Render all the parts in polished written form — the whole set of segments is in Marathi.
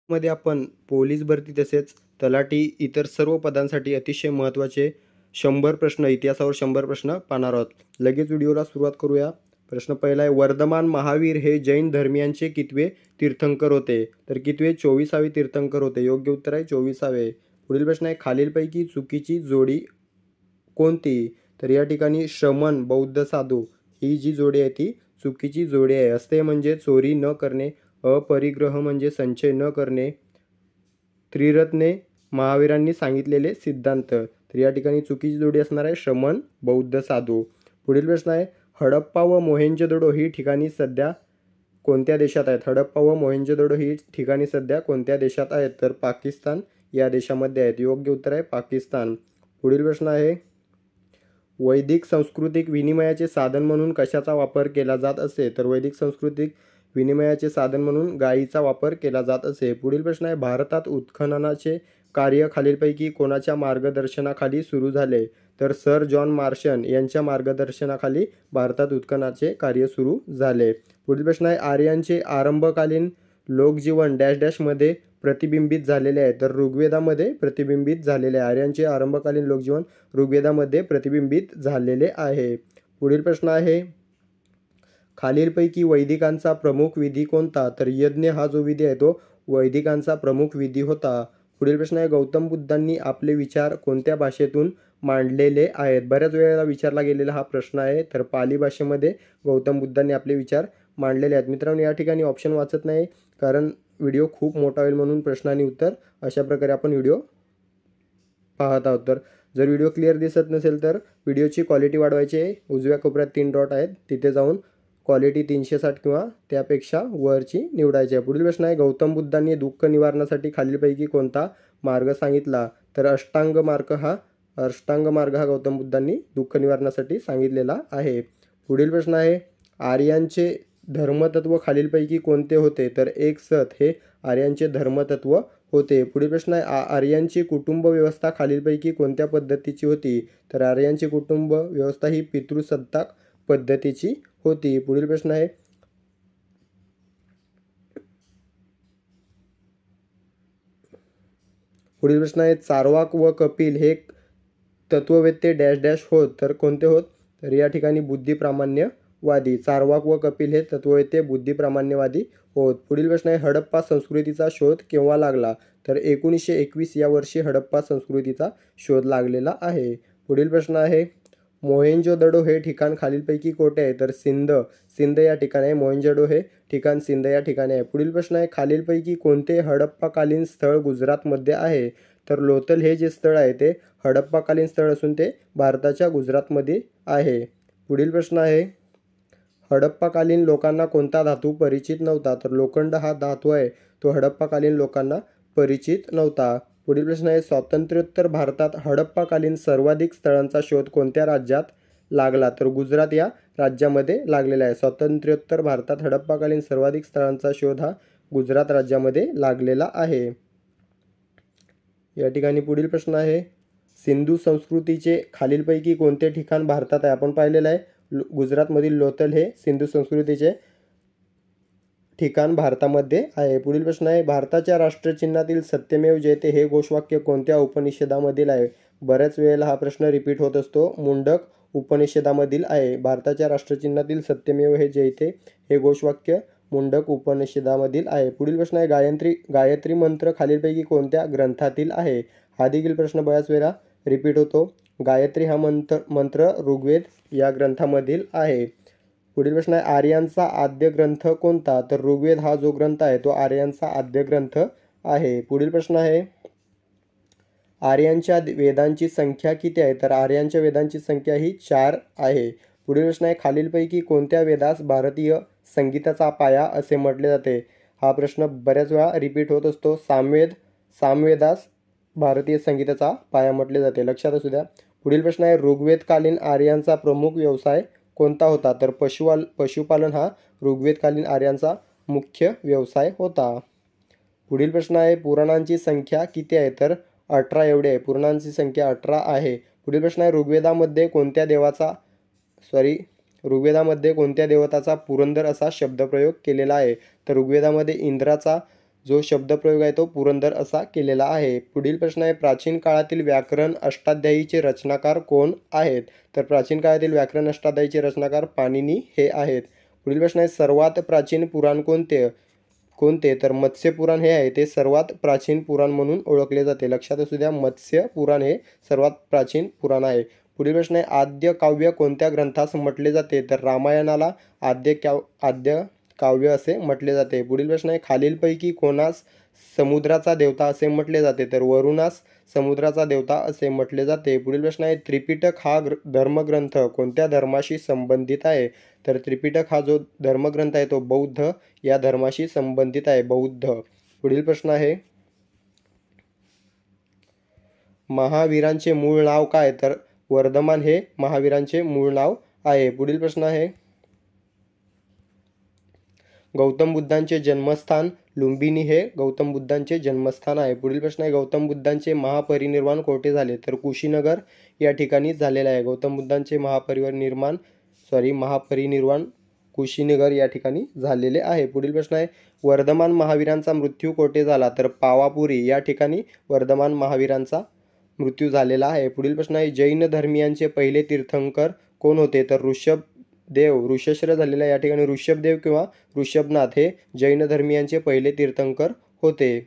मध्ये आपण पोलीस भरती तसेच तलाठी इतर सर्व पदांसाठी अतिशय महत्त्वाचे 100 प्रश्न इतिहासावर 100 प्रश्न पाहणार आहोत. लगेच व्हिडिओला सुरुवात करूया. प्रश्न पहिला आहे, वर्धमान महावीर हे जैन धर्मियांचे कितवे तीर्थंकर होते? तर कितवे? 24वे तीर्थंकर होते. योग्य उत्तर आहे 24वे. पुढील प्रश्न आहे, खालीलपैकी चुकीची जोडी कोणती? तर या ठिकाणी श्रमण बौद्ध साधू ही जी जोडी आहे ती चुकीची जोडी आहे. अस्तेय म्हणजे चोरी न करणे, अपरिग्रह म्हणजे संचय न करणे, त्रिरत्ने महावीरांनी सांगितलेले सिद्धांत. तर या ठिकाणी चुकीची जोडी असणार आहे श्रमण बौद्ध साधू. पुढील प्रश्न आहे, हडप्पा व मोहेंजोदडो ही ठिकाणी सध्या कोणत्या देशात आहेत? हडप्पा व मोहेंजोदडो ही ठिकाणी सध्या कोणत्या देशात आहेत? तर पाकिस्तान या देशामध्ये आहेत. योग्य उत्तर आहे पाकिस्तान. पुढील प्रश्न आहे, वैदिक सांस्कृतिक विनिमयाचे साधन म्हणून कशाचा वापर केला जात असे? तर वैदिक सांस्कृतिक विनिमयाचे साधन म्हणून गायीचा वापर केला जात असे. पुढील प्रश्न आहे, भारतात उत्खननाचे कार्य खालीलपैकी कोणाच्या मार्गदर्शनाखाली सुरू झाले? तर सर जॉन मार्शन यांच्या मार्गदर्शनाखाली भारतात उत्खननाचे कार्य सुरू झाले. पुढील प्रश्न आहे, आर्यांचे आरंभकालीन लोकजीवन डॅश डॅशमध्ये प्रतिबिंबित झालेले आहे? तर ऋग्वेदामध्ये प्रतिबिंबित झालेले आहे. आर्यांचे आरंभकालीन लोकजीवन ऋग्वेदामध्ये प्रतिबिंबित झालेले आहे. पुढील प्रश्न आहे, खालीलपैकी वैदिकांचा प्रमुख विधी कोणता? तर यज्ञ हा जो विधी आहे तो वैदिकांचा प्रमुख विधी होता. पुढील प्रश्न आहे, गौतम बुद्धांनी आपले विचार कोणत्या भाषेतून मांडलेले आहेत? बऱ्याच वेळेला विचारला गेलेला हा प्रश्न आहे. तर पाली भाषेमध्ये गौतम बुद्धांनी आपले विचार मांडलेले आहेत. मित्रांनो, या ठिकाणी ऑप्शन वाचत नाही कारण व्हिडिओ खूप मोठा होईल म्हणून प्रश्न आणि उत्तर अशा प्रकारे आपण व्हिडिओ पाहत आहोत. तर जर व्हिडिओ क्लिअर दिसत नसेल तर व्हिडिओची क्वालिटी वाढवायची आहे. उजव्या कोपऱ्यात 3 डॉट आहेत, तिथे जाऊन क्वालिटी 360 किंवा त्यापेक्षा वरची निवडायची आहे. पुढील प्रश्न आहे, गौतम बुद्धांनी दुःख निवारणासाठी खालीलपैकी कोणता मार्ग सांगितला? तर अष्टांग मार्ग हा गौतम बुद्धांनी दुःख निवारणासाठी सांगितलेला आहे. पुढील प्रश्न आहे, आर्यांचे धर्मतत्व खालीलपैकी कोणते होते? तर एक सत हे आर्यांचे धर्मतत्व होते. पुढील प्रश्न आहे, आर्यांची कुटुंब व्यवस्था खालीलपैकी कोणत्या पद्धतीची होती? तर आर्यांची कुटुंब व्यवस्था ही पितृसत्ताक पद्धतीची होती. पुढील प्रश्न आहे, चार्वाक व कपिल हे तत्ववेत्ते डॅश डॅश होत? तर कोणते होत? तर या ठिकाणी बुद्धिप्रामाण्यवादी. चार्वाक व कपिल हे तत्ववेत्ते बुद्धिप्रामाण्यवादी होत. पुढील प्रश्न आहे, हडप्पा संस्कृतीचा शोध केव्हा लागला? तर 1921 या वर्षी हडप्पा संस्कृतीचा शोध लागलेला आहे. पुढील प्रश्न आहे, मोहेंजोदडो हे ठिकाण खालीलपैकी कोठे आहे? तर सिंध या ठिकाणी आहे. मोहेंजोदडो हे ठिकाण सिंध या ठिकाणी आहे. पुढील प्रश्न आहे, खालीलपैकी कोणते हडप्पाकालीन स्थळ गुजरातमध्ये आहे? तर लोथल हे जे स्थळ आहे ते हडप्पाकालीन स्थळ असून ते भारताच्या गुजरातमध्ये आहे. पुढील प्रश्न आहे, हडप्पाकालीन लोकांना कोणता धातू परिचित नव्हता? तर लोखंड हा धातू आहे तो हडप्पाकालीन लोकांना परिचित नव्हता. पुढील प्रश्न आहे, स्वातंत्र्योत्तर भारतात हडप्पाकालीन सर्वाधिक स्थळांचा शोध कोणत्या राज्यात लागला? तर गुजरात या राज्यामध्ये लागलेला आहे. स्वातंत्र्योत्तर भारतात हडप्पाकालीन सर्वाधिक स्थळांचा शोध हा गुजरात राज्यामध्ये लागलेला आहे. या ठिकाणी पुढील प्रश्न आहे, सिंधू संस्कृतीचे खालीलपैकी कोणते ठिकाण भारतात आहे? आपण पाहिलेलं आहे गुजरातमधील लोथल हे सिंधू संस्कृतीचे ठिकाण भारतामध्ये आहे. पुढील प्रश्न आहे, भारताच्या राष्ट्रचिन्हातील सत्यमेव जयते हे घोषवाक्य कोणत्या उपनिषदामधील आहे? बऱ्याच वेळेला हा प्रश्न रिपीट होत असतो. मुंडक उपनिषदामधील आहे. भारताच्या राष्ट्रचिन्हातील सत्यमेव हे जयते हे घोषवाक्य मुंडक उपनिषदामधील आहे. पुढील प्रश्न आहे, गायत्री मंत्र खालीलपैकी कोणत्या ग्रंथातील आहे? हा देखील प्रश्न बऱ्याच वेळा रिपीट होतो. गायत्री हा मंत्र ऋग्वेद या ग्रंथामधील आहे. पुढील प्रश्न आहे, आर्यांचा आद्य ग्रंथ कोणता? तर ऋग्वेद हा जो ग्रंथ आहे तो आर्यांचा आद्य ग्रंथ आहे. पुढील प्रश्न आहे, आर्यांच्या वेदांची संख्या किती आहे? तर आर्यांच्या वेदांची संख्या ही 4 आहे. पुढील प्रश्न आहे, खालीलपैकी कोणत्या वेदास भारतीय संगीताचा पाया असे म्हटले जाते? हा प्रश्न बऱ्याच वेळा रिपीट होत असतो. सामवेदास भारतीय संगीताचा पाया म्हटले जाते, लक्षात असू द्या. पुढील प्रश्न आहे, ऋग्वेदकालीन आर्यांचा प्रमुख व्यवसाय कोणता होता? तर पशुपालन हा ऋग्वेदकालीन आर्यांचा मुख्य व्यवसाय होता. पुढील प्रश्न आहे, पुराणांची संख्या किती आहे? तर 18 एवढी आहे. पुराणांची संख्या 18 आहे. पुढील प्रश्न आहे, ऋग्वेदामध्ये कोणत्या देवताचा पुरंदर असा शब्दप्रयोग केलेला आहे? तर ऋग्वेदामध्ये इंद्राचा जो शब्दप्रयोग आहे तो पुरंदर असा केलेला आहे. पुढील प्रश्न आहे, प्राचीन काळातील व्याकरण अष्टाध्यायीचे रचनाकार कोण आहेत? तर प्राचीन काळातील व्याकरण अष्टाध्यायीचे रचनाकार पाणिनी हे आहेत. पुढील प्रश्न आहे, सर्वात प्राचीन पुराण कोणते? तर मत्स्य पुराण हे आहे ते सर्वात प्राचीन पुराण म्हणून ओळखले जाते. लक्षात असू द्या, मत्स्य पुराण हे सर्वात प्राचीन पुराण आहे. पुढील प्रश्न आहे, आद्य काव्य कोणत्या ग्रंथास म्हटले जाते? तर रामायणाला आद्य काव्य असे म्हटले जाते. पुढील प्रश्न आहे, खालीलपैकी कोणास समुद्राचा देवता असे म्हटले जाते? तर वरुणास समुद्राचा देवता असे म्हटले जाते. पुढील प्रश्न आहे, त्रिपिटक हा धर्मग्रंथ कोणत्या धर्माशी संबंधित आहे? तर त्रिपिटक हा जो धर्मग्रंथ आहे तो बौद्ध या धर्माशी संबंधित आहे, बौद्ध. पुढील प्रश्न आहे, महावीरांचे मूळ नाव काय? तर वर्धमान हे महावीरांचे मूळ नाव आहे. पुढील प्रश्न आहे, गौतम बुद्धांचे जन्मस्थान लुंबिनी हे गौतम बुद्धांचे जन्मस्थान आहे. पुढील प्रश्न आहे, गौतम बुद्धांचे महापरिनिर्वाण कोठे झाले? तर कुशीनगर या ठिकाणी झालेले आहे. गौतम बुद्धांचे महापरिनिर्वाण कुशीनगर या ठिकाणी झालेले आहे. पुढील प्रश्न आहे, वर्धमान महावीरांचा मृत्यू कोठे झाला? तर पावापुरी या ठिकाणी वर्धमान महावीरांचा मृत्यू झालेला आहे. पुढील प्रश्न आहे, जैन धर्मियांचे पहिले तीर्थंकर कोण होते? तर ऋषश्र झालेला या ठिकाणी ऋषभदेव किंवा ऋषभनाथ हे जैन धर्मियांचे पहिले तीर्थंकर होते.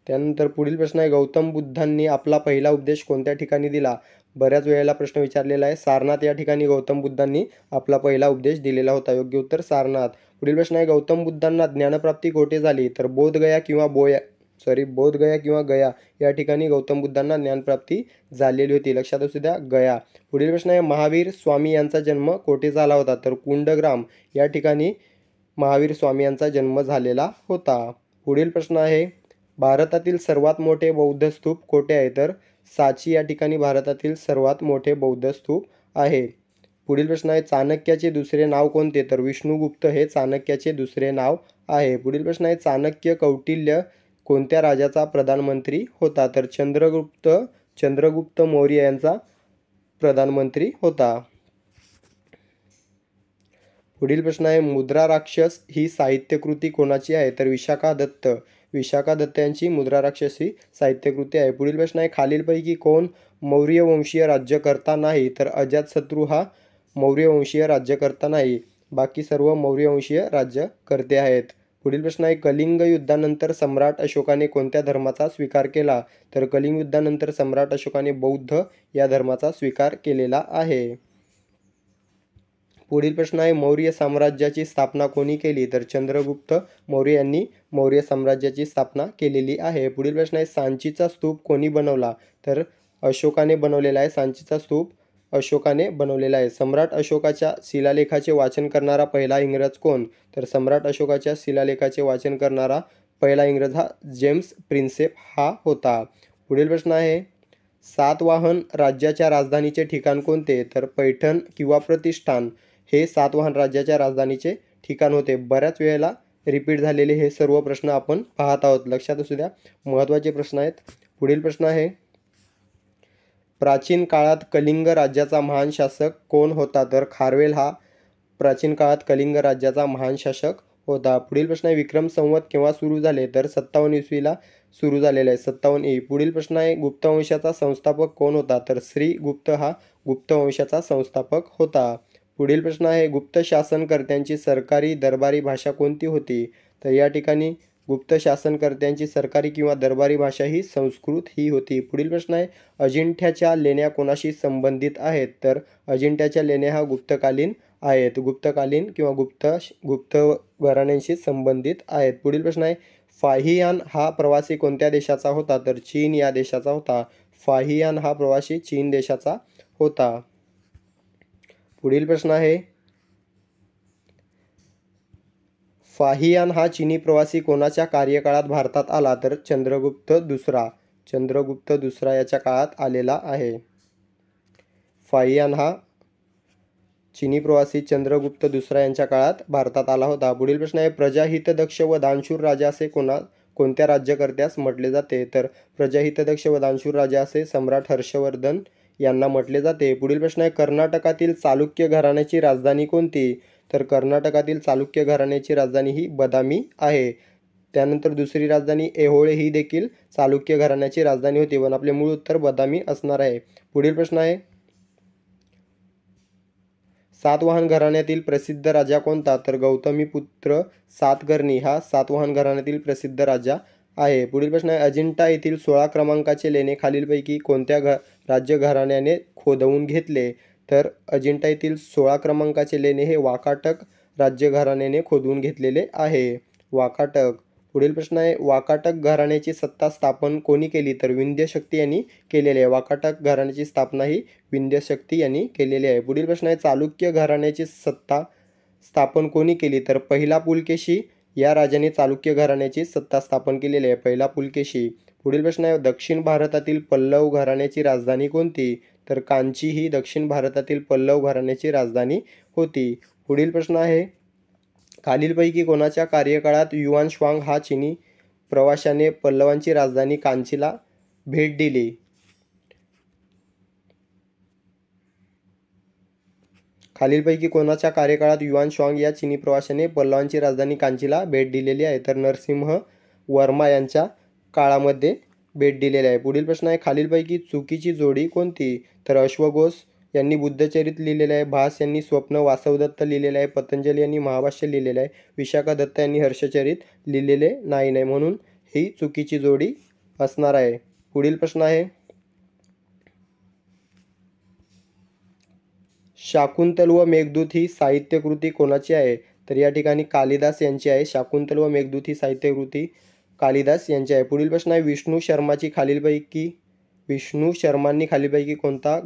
त्यानंतर पुढील प्रश्न आहे, गौतम बुद्धांनी आपला पहिला उपदेश कोणत्या ठिकाणी दिला? बऱ्याच वेळेला प्रश्न विचारलेला आहे. सारनाथ या ठिकाणी गौतम बुद्धांनी आपला पहिला उपदेश दिलेला होता. योग्य उत्तर सारनाथ. पुढील प्रश्न आहे, गौतम बुद्धांना ज्ञानप्राप्ती कोठे झाली? तर बोधगया किंवा गया या ठिकाणी गौतम बुद्धांना ज्ञानप्राप्ती झालेली होती. लक्षात असू द्या, गया. पुढील प्रश्न आहे, महावीर स्वामी यांचा जन्म कोठे झाला होता? तर कुंडग्राम या ठिकाणी महावीर स्वामी यांचा जन्म झालेला होता. पुढील प्रश्न आहे, भारतातील सर्वात मोठे बौद्ध स्तूप कोठे आहे? तर साची या ठिकाणी भारतातील सर्वात मोठे बौद्ध स्तूप आहे. पुढील प्रश्न आहे, चाणक्याचे दुसरे नाव कोणते? तर विष्णुगुप्त हे चाणक्याचे दुसरे नाव आहे. पुढील प्रश्न आहे, चाणक्य कौटिल्य कोणत्या राजाचा प्रधानमंत्री होता? तर चंद्रगुप्त मौर्य यांचा प्रधानमंत्री होता. पुढील प्रश्न आहे, मुद्रा राक्षस ही साहित्यकृती कोणाची आहे? तर विशाखा दत्त यांची मुद्रा राक्षस ही साहित्यकृती आहे. पुढील प्रश्न आहे, खालीलपैकी कोण मौर्य वंशीय राज्यकर्ता नाही? तर अजातशत्रू हा मौर्य वंशीय राज्यकर्ता नाही, बाकी सर्व मौर्य वंशीय राज्यकर्ते आहेत. पुढील प्रश्न आहे, कलिंग युद्धानंतर सम्राट अशोकाने कोणत्या धर्माचा स्वीकार केला? तर कलिंग युद्धानंतर सम्राट अशोकाने बौद्ध या धर्माचा स्वीकार केलेला आहे. पुढील प्रश्न आहे, मौर्य साम्राज्याची स्थापना कोणी केली? तर चंद्रगुप्त मौर्य यांनी मौर्य साम्राज्याची स्थापना केलेली आहे. पुढील प्रश्न आहे, सांचीचा स्तूप कोणी बनवला? तर अशोकाने बनवलेला आहे. सांचीचा स्तूप अशोकाने बनवलेला आहे. सम्राट अशोकाच्या शिलालेखाचे वाचन करणारा पहिला इंग्रज कोण? तर सम्राट अशोकाच्या शिलालेखाचे वाचन करणारा पहिला इंग्रज हा जेम्स प्रिन्सेप हा होता. पुढील प्रश्न आहे, सातवाहन राज्याच्या राजधानीचे ठिकाण कोणते? तर पैठण किंवा प्रतिष्ठान हे सातवाहन राज्याच्या राजधानीचे ठिकाण होते. बऱ्याच वेळेला रिपीट झालेले हे सर्व प्रश्न आपण पाहत आहोत. लक्षात असू द्या, महत्त्वाचे प्रश्न आहेत. पुढील प्रश्न आहे, प्राचीन काळात कलिंग राज्याचा महान शासक कोण होता? तर खारवेल हा प्राचीन काळात कलिंग राज्याचा महान शासक होता. पुढील प्रश्न आहे, विक्रम संवत केव्हा सुरू झाले? तर 57 ईस्वीला सुरू झालेला आहे, 57 ई. पुढील प्रश्न आहे, गुप्त वंशाचा संस्थापक कोण होता? तर श्री गुप्त हा गुप्त वंशाचा संस्थापक होता. पुढील प्रश्न आहे, गुप्त शासनकर्त्यांची सरकारी दरबारी भाषा कोणती होती? तर या ठिकाणी गुप्त शासनकर्त्यांची सरकारी किंवा दरबारी भाषा ही संस्कृत ही होती. पुढील प्रश्न आहे, अजिंठ्याच्या लेण्या कोणाशी संबंधित आहेत? तर अजिंठ्याच्या लेण्या हा गुप्तकालीन आहेत, गुप्तकालीन किंवा गुप्त घराण्यांशी संबंधित आहेत. पुढील प्रश्न आहे, फाहियान हा प्रवासी कोणत्या देशाचा होता? तर चीन या देशाचा होता. फाहियान हा प्रवासी चीन देशाचा होता. पुढील प्रश्न आहे, फाहियान हा चीनी प्रवासी कोणाच्या कार्यकाळात भारतात आला? तर चंद्रगुप्त दुसरा याच्या काळात आलेला आहे. फाहियान हा चीनी प्रवासी चंद्रगुप्त दुसरा यांच्या काळात भारतात आला होता. पुढील प्रश्न आहे, प्रजाहितदक्ष व दानशूर राजा असे कोणत्या राज्यकर्त्यास म्हटले जाते? तर प्रजाहितदक्ष व दानशूर राजा असे सम्राट हर्षवर्धन यांना म्हटले जाते. पुढील प्रश्न आहे, कर्नाटकातील चालुक्य घराण्याची राजधानी कोणती? तर कर्नाटकातील चालुक्य घराण्याची राजधानी ही बदामी आहे. त्यानंतर दुसरी राजधानी ऐहोळे ही देखील चालुक्य घराण्याची राजधानी होती, पण आपले मूळ उत्तर बदामी असणार आहे. पुढील प्रश्न आहे, सातवाहन घराण्यातील प्रसिद्ध राजा कोणता? तर गौतमीपुत्र सातकर्णी हा सातवाहन घराण्यातील प्रसिद्ध राजा आहे. पुढील प्रश्न आहे, अजिंठा येथील 16 क्रमांकाचे लेणे खालीलपैकी कोणत्या राज्य घराण्याने खोदवून घेतले? तर अजिंठा येथील 16 क्रमांकाचे लेणे हे वाकाटक राज्य घराण्याने खोदवून घेतलेले आहे. वाकाटक. पुढील प्रश्न आहे, वाकाटक घराण्याची सत्ता स्थापन कोणी केली? तर विंध्य शक्ती यांनी केलेली आहे. वाकाटक घराण्याची स्थापना ही विंध्य शक्ती यांनी केलेली आहे. पुढील प्रश्न आहे, चालुक्य घराण्याची सत्ता स्थापन कोणी केली? तर पहिला पुलकेशी या राजाने चालुक्य घराण्याची सत्ता स्थापन केलेली आहे. पहिला पुलकेशी. पुढील प्रश्न आहे, दक्षिण भारतातील पल्लव घराण्याची राजधानी कोणती? तर कांची ही दक्षिण भारतातील पल्लव घराण्याची राजधानी होती. पुढील प्रश्न आहे, खालीलपैकी कोणाच्या कार्यकाळात युआन श्वांग हा चीनी प्रवाशाने पल्लवांची राजधानी कांचीला भेट दिली? खालीलपैकी कोणाच्या कार्यकाळात युआन श्वांग या चीनी प्रवाशाने पल्लवांची राजधानी कांचीला भेट दिलेली आहे? तर नरसिंह वर्मा यांच्या काळामध्ये भेट दिलेली आहे. पुढील प्रश्न आहे, खालीलपैकी चुकीची जोडी कोणती? तर अश्वघोष यांनी बुद्धचरित लिहिलेले आहे, भास यांनी स्वप्न, वासवदत्त लिहिलेले आहे, पतंजली यांनी महाभाष्य लिहिलेले आहे, विशाखा दत्त यांनी हर्षचरित लिहिलेले नाही, म्हणून ही चुकीची जोडी असणार आहे. पुढील प्रश्न आहे, शाकुंतल व मेघदूत ही साहित्यकृती कोणाची आहे? तर या ठिकाणी कालिदास यांची आहे. शाकुंतल व मेघदूत ही साहित्यकृती कालिदास यांची आहे. पुढील प्रश्न आहे, विष्णू शर्मांनी खालीलपैकी कोणता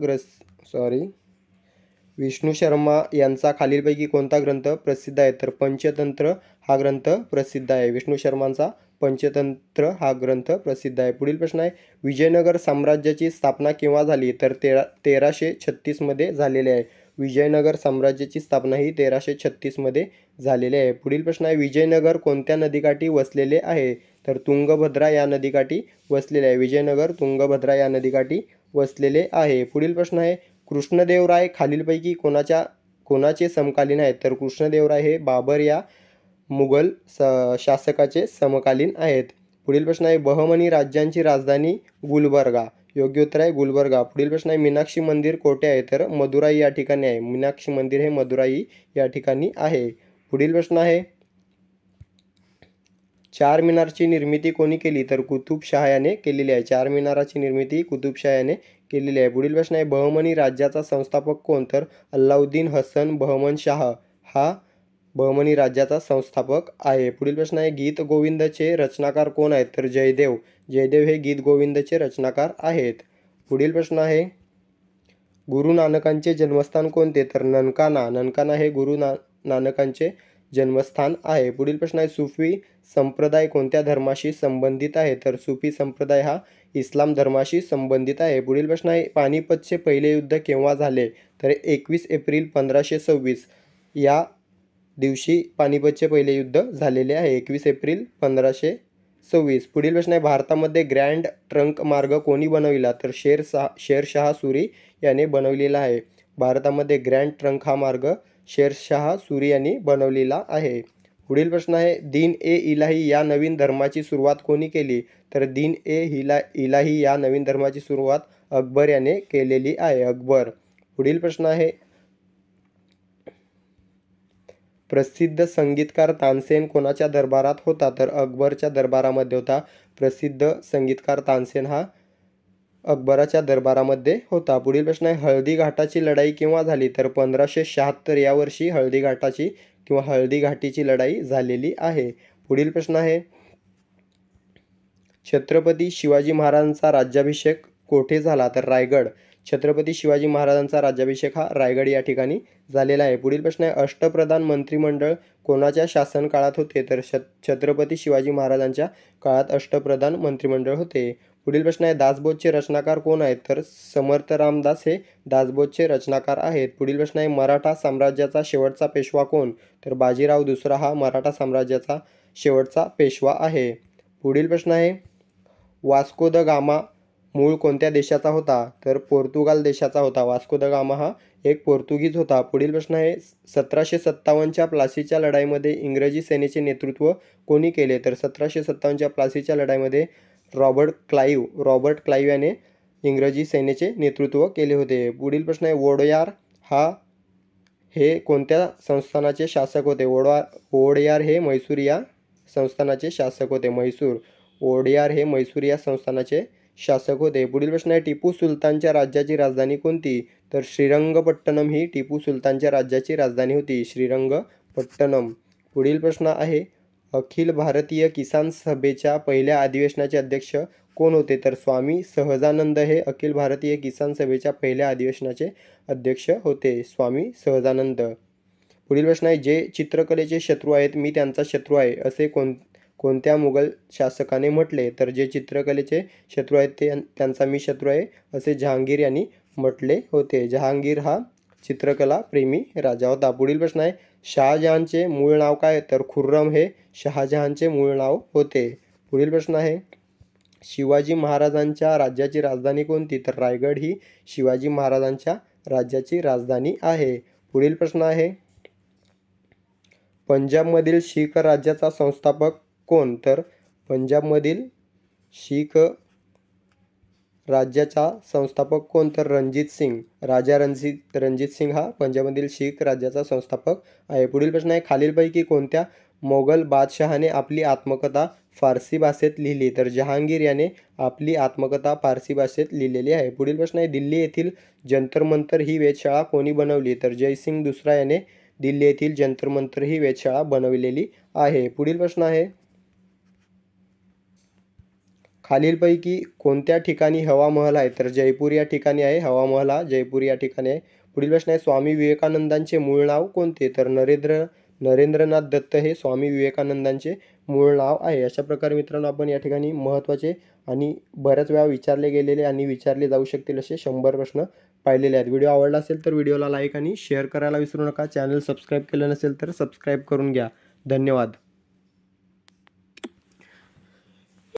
विष्णू शर्मा यांचा खालीलपैकी कोणता ग्रंथ प्रसिद्ध आहे? तर पंचतंत्र हा ग्रंथ प्रसिद्ध आहे. विष्णू शर्मांचा पंचतंत्र हा ग्रंथ प्रसिद्ध आहे. पुढील प्रश्न आहे, विजयनगर साम्राज्याची स्थापना केव्हा झाली? तर 1336 मध्ये झालेली आहे. विजयनगर साम्राज्याची स्थापना ही 1336 मध्ये झालेली आहे. पुढील प्रश्न आहे, विजयनगर कोणत्या नदीकाठी वसलेले आहे? तर तुंगभद्रा या नदीकाठी वसलेले आहे. विजयनगर तुंगभद्रा या नदीकाठी वसलेले आहे. पुढील प्रश्न आहे, कृष्णदेवराय खालीलपैकी कोणाचे समकालीन आहेत? तर कृष्णदेवराय हे बाबर या मुघल शासकाचे समकालीन आहेत. पुढील प्रश्न आहे, बहमनी राज्यांची राजधानी गुलबर्गा. योग्य उत्तर आहे गुलबर्गा. पुढील प्रश्न आहे, मीनाक्षी मंदिर कोठे आहे? तर मदुराई या ठिकाणी आहे. मीनाक्षी मंदिर हे मदुराई या ठिकाणी आहे. पुढील प्रश्न आहे, चार मिनारची निर्मिती कोणी केली? तर कुतुबशाह याने केलेली आहे. चार मिनाराची निर्मिती कुतुबशाह याने केलेली आहे. पुढील प्रश्न आहे, बहमनी राज्याचा संस्थापक कोण? तर अल्लाउद्दीन हसन बहमन शाह हा बहमनी राज्याचा संस्थापक आहे. पुढील प्रश्न आहे, गीत गोविंदचे रचनाकार कोण आहेत? तर जयदेव हे गीत गोविंदचे रचनाकार आहेत. पुढील प्रश्न आहे, गुरु नानकांचे जन्मस्थान कोणते? तर ननकाना हे गुरु नानकांचे जन्मस्थान आहे. पुढील प्रश्न आहे, सुफी संप्रदाय कोणत्या धर्माशी संबंधित आहे? तर सुफी संप्रदाय हा इस्लाम धर्माशी संबंधित आहे. पुढील प्रश्न आहे, पानिपतचे पहिले युद्ध केव्हा झाले? तर 21 एप्रिल 1526 या दिवशी पानिपतचे पहिले युद्ध झालेले आहे. 21 एप्रिल 1526. पुढील प्रश्न आहे, भारतामध्ये ग्रँड ट्रंक मार्ग कोणी बनविला? तर शेरशाह सुरी याने बनवलेला आहे. भारतामध्ये ग्रँड ट्रंक हा मार्ग शेरशाह सुरी यांनी बनवलेला आहे. पुढील प्रश्न आहे, दीन ए इलाही या नवीन धर्माची सुरुवात कोणी केली? तर दीन ए इलाही या नवीन धर्माची सुरुवात अकबर याने केलेली आहे. अकबर. पुढील प्रश्न आहे, प्रसिद्ध संगीतकार तानसेन कोणाच्या दरबारात होता? तर अकबरच्या दरबारामध्ये होता. प्रसिद्ध संगीतकार तानसेन हा अकबराच्या दरबारामध्ये होता. पुढील प्रश्न आहे, हळदी घाटाची लढाई केव्हा झाली? तर 1576 या वर्षी हळदी घाटीची लढाई झालेली आहे. पुढील प्रश्न आहे, छत्रपती शिवाजी महाराजांचा राज्याभिषेक कोठे झाला? तर रायगड. छत्रपती शिवाजी महाराजांचा राज्याभिषेक हा रायगड या ठिकाणी झालेला आहे. पुढील प्रश्न आहे, अष्टप्रधान मंत्रिमंडळ कोणाच्या शासन काळात होते? तर छत्रपती शिवाजी महाराजांच्या काळात अष्टप्रधान मंत्रिमंडळ होते. पुढील प्रश्न आहे, दासबोधचे रचनाकार कोण आहेत? तर समर्थ रामदास हे दासबोधचे रचनाकार आहेत. पुढील प्रश्न आहे, मराठा साम्राज्याचा शेवटचा पेशवा कोण? तर बाजीराव दुसरा हा मराठा साम्राज्याचा शेवटचा पेशवा आहे. पुढील प्रश्न आहे, वास्को द गामा मूळ कोणत्या देशाचा होता तर पोर्तुगाल देशाचा होता. वास्को द गामा हा एक पोर्तुगीज होता. पुढील प्रश्न आहे 1757च्या प्लासीच्या लढाईमध्ये इंग्रजी सेनेचे नेतृत्व कोणी केले तर 1757च्या प्लासीच्या लढाईमध्ये रॉबर्ट क्लाईव्ह याने इंग्रजी सेनेचे नेतृत्व केले होते. पुढील प्रश्न आहे वोडेयार हे कोणत्या संस्थानाचे शासक होते. वोडेयार हे म्हैसूर या संस्थानाचे शासक होते. वोडेयार हे म्हैसूर या संस्थानाचे शासक होते. पुढील प्रश्न आहे टिपू सुलतानच्या राज्याची राजधानी कोणती तर श्रीरंगपट्टणम ही टिपू सुलतानच्या राज्याची राजधानी होती. श्रीरंगपट्टणम. पुढील प्रश्न आहे अखिल भारतीय किसान सभेच्या पहिल्या अधिवेशनाचे अध्यक्ष कोण होते तर स्वामी सहजानंद हे अखिल भारतीय किसान सभेच्या पहिल्या अधिवेशनाचे अध्यक्ष होते. स्वामी सहजानंद. पुढील प्रश्न आहे जे चित्रकलेचे शत्रू आहेत मी त्यांचा शत्रू आहे असे कोणत्या मुघल शासकाने म्हटले तर जे चित्रकलेचे शत्रू आहेत त्यांचा मी शत्रू आहे असे जहांगीर यांनी म्हटले होते. जहांगीर हा चित्रकला प्रेमी राजा होता. पुढील प्रश्न आहे शहाजहानचे मूळ नाव काय तर खुर्रम हे शहाजहानचे मूळ नाव होते. पुढील प्रश्न आहे शिवाजी महाराजांच्या राज्याची राजधानी कोणती तर रायगड ही शिवाजी महाराजांच्या राज्याची राजधानी आहे. पुढील प्रश्न आहे पंजाबमधील शीख राज्याचा संस्थापक कोण तर पंजाबमधील शीख राज्याचा संस्थापक कोण तर रणजित सिंग. राजा रणजित सिंग हा पंजाबमधील शीख राज्याचा संस्थापक आहे. पुढील प्रश्न आहे खालीलपैकी कोणत्या मोगल बादशहाने आपली आत्मकथा फारसी भाषेत लिहिली तर जहांगीर याने आपली आत्मकथा फारसी भाषेत लिहिलेली आहे. पुढील प्रश्न आहे दिल्ली येथील जंतर मंतर ही वेधशाळा कोणी बनवली तर जयसिंग दुसरा याने दिल्ली येथील जंतर मंतर ही वेधशाळा बनवलेली आहे. पुढील प्रश्न आहे खालीलपैकी कोणत्या ठिकाणी हवा महल आहे तर जयपूर या ठिकाणी आहे. हवा महल हा जयपूर या ठिकाणी आहे. पुढील प्रश्न आहे स्वामी विवेकानंदांचे मूळ नाव कोणते तर नरेंद्रनाथ दत्त हे स्वामी विवेकानंदांचे मूळ नाव आहे. अशा प्रकारे मित्रांनो आपण या ठिकाणी महत्त्वाचे आणि बऱ्याच वेळा विचारले गेलेले आणि विचारले जाऊ शकतील असे 100 प्रश्न पाहिलेले आहेत. व्हिडिओ आवडला असेल तर व्हिडिओला लाईक आणि शेअर करायला विसरू नका. चॅनल सबस्क्राईब केलं नसेल तर सबस्क्राईब करून घ्या. धन्यवाद.